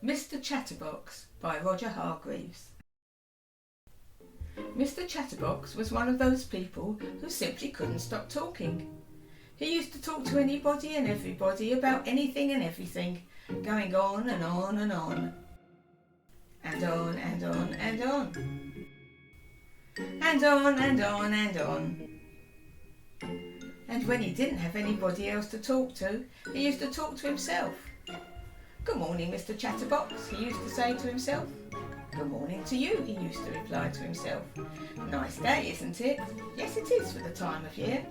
Mr Chatterbox by Roger Hargreaves. Mr Chatterbox was one of those people who simply couldn't stop talking. He used to talk to anybody and everybody about anything and everything, going on and on and on. And on and on and on. And on and on and on. And when he didn't have anybody else to talk to, he used to talk to himself. "Good morning, Mr Chatterbox," he used to say to himself. "Good morning to you," he used to reply to himself. "Nice day, isn't it?" "Yes, it is for the time of year."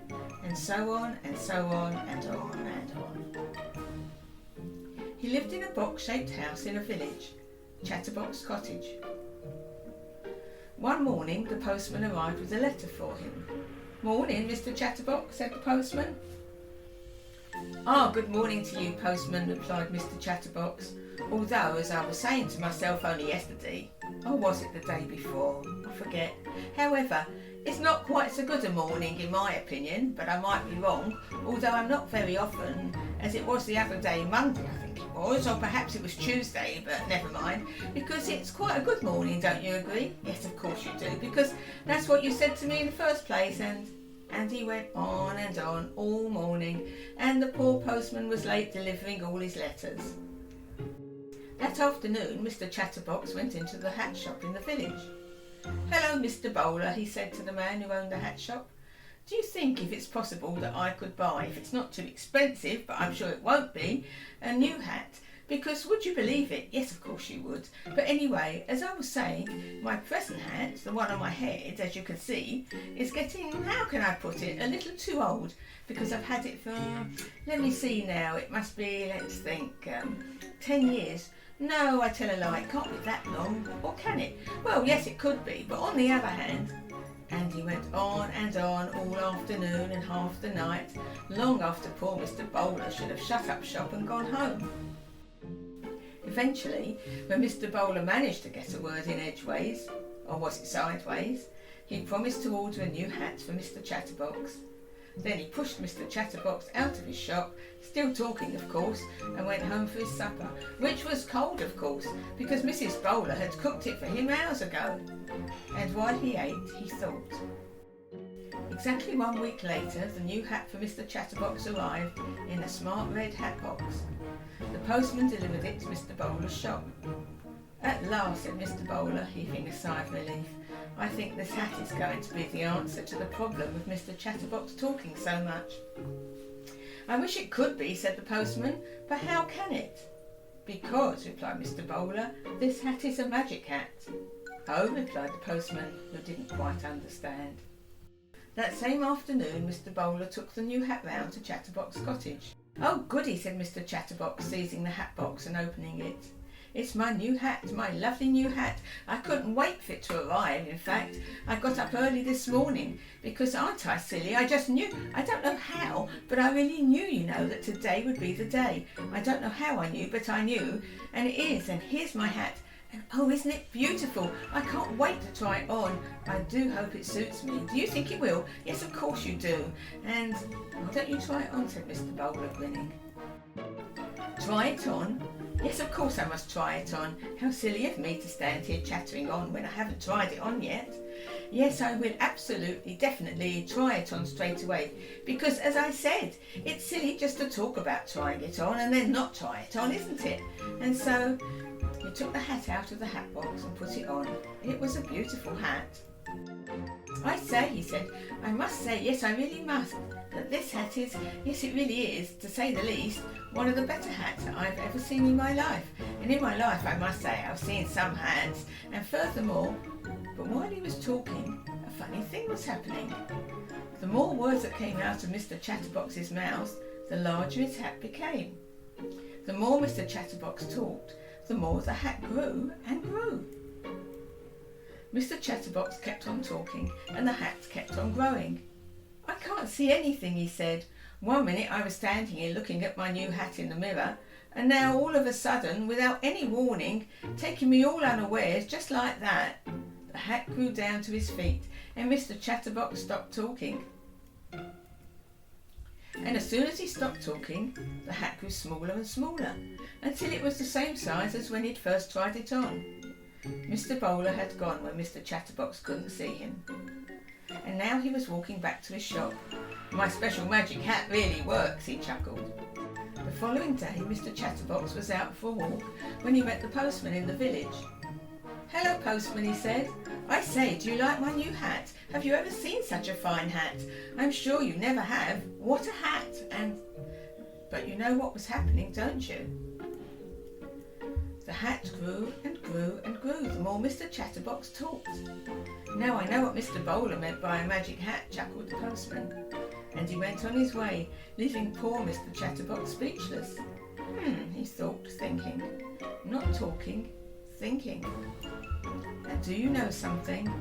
And so on and so on and on and on. He lived in a box-shaped house in a village, Chatterbox Cottage. One morning the postman arrived with a letter for him. "Morning, Mr Chatterbox," said the postman. "Good morning to you, postman," replied Mr Chatterbox, although, as I was saying to myself only yesterday, or was it the day before? I forget. However, it's not quite so good a morning in my opinion, but I might be wrong, although I'm not very often, as it was the other day, Monday I think it was, or perhaps it was Tuesday, but never mind, because it's quite a good morning, don't you agree? Yes, of course you do, because that's what you said to me in the first place, and he went on and on all morning, and the poor postman was late delivering all his letters. That afternoon Mr Chatterbox went into the hat shop in the village. "Hello, Mr Bowler," he said to the man who owned the hat shop. "Do you think if it's possible that I could buy, if it's not too expensive, but I'm sure it won't be, a new hat? Because would you believe it?" "Yes, of course you would. But anyway, as I was saying, my present hat, the one on my head, as you can see, is getting, how can I put it, a little too old, because I've had it for, let me see now, it must be, let's think, 10 years. No, I tell a lie, it can't be that long, or can it? Well, yes, it could be, but on the other hand..." And he went on and on all afternoon and half the night, long after poor Mr Bowler should have shut up shop and gone home. Eventually, when Mr Bowler managed to get a word in edgeways, or was it sideways, he promised to order a new hat for Mr Chatterbox. Then he pushed Mr Chatterbox out of his shop, still talking of course, and went home for his supper, which was cold of course, because Mrs Bowler had cooked it for him hours ago. And while he ate, he thought. Exactly 1 week later, the new hat for Mr Chatterbox arrived in a smart red hat box. The postman delivered it to Mr Bowler's shop. "At last," said Mr Bowler, heaving a sigh of relief. "I think this hat is going to be the answer to the problem of Mr Chatterbox talking so much." "I wish it could be," said the postman, "but how can it?" "Because," replied Mr Bowler, "this hat is a magic hat." "Oh," replied the postman, who didn't quite understand. That same afternoon Mr Bowler took the new hat round to Chatterbox Cottage. "Oh, goody," said Mr Chatterbox, seizing the hat box and opening it. "It's my new hat, my lovely new hat. I couldn't wait for it to arrive. In fact, I got up early this morning because, aren't I silly? I just knew. I don't know how, but I really knew, you know, that today would be the day. I don't know how I knew, but I knew. And it is, and here's my hat. And oh, isn't it beautiful? I can't wait to try it on. I do hope it suits me. Do you think it will?" "Yes, of course you do. And why don't you try it on?" said Mr Bowler, grinning. "Try it on? Yes, of course I must try it on. How silly of me to stand here chattering on when I haven't tried it on yet. Yes, I will absolutely, definitely try it on straight away, because, as I said, it's silly just to talk about trying it on and then not try it on, isn't it?" And so he took the hat out of the hat box and put it on. It was a beautiful hat. "I say," he said, "I must say, yes, I really must, that this hat is, yes, it really is, to say the least, one of the better hats that I've ever seen in my life. And in my life, I must say, I've seen some hats, and furthermore..." But while he was talking, a funny thing was happening. The more words that came out of Mr Chatterbox's mouth, the larger his hat became. The more Mr Chatterbox talked, the more the hat grew and grew. Mr Chatterbox kept on talking, and the hat kept on growing. "I can't see anything," he said. "One minute I was standing here looking at my new hat in the mirror, and now all of a sudden, without any warning, taking me all unawares, just like that, the hat grew down to his feet, and Mr Chatterbox stopped talking. and as soon as he stopped talking, the hat grew smaller and smaller, until it was the same size as when he'd first tried it on. Mr Bowler had gone when Mr Chatterbox couldn't see him, and now he was walking back to his shop. "My special magic hat really works," he chuckled. The following day, Mr Chatterbox was out for a walk when he met the postman in the village. "Hello, postman," he said. "I say, do you like my new hat? Have you ever seen such a fine hat? I'm sure you never have. What a hat!" But you know what was happening, don't you? The hat grew and grew and grew the more Mr Chatterbox talked. "Now I know what Mr Bowler meant by a magic hat," chuckled the postman. And he went on his way, leaving poor Mr Chatterbox speechless. He thought, thinking. Not talking, thinking. And do you know something?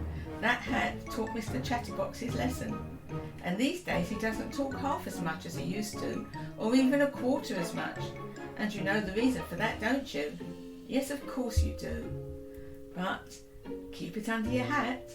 That hat taught Mr Chatterbox his lesson. And these days he doesn't talk half as much as he used to, or even a quarter as much. And you know the reason for that, don't you? Yes, of course you do. But keep it under your hat.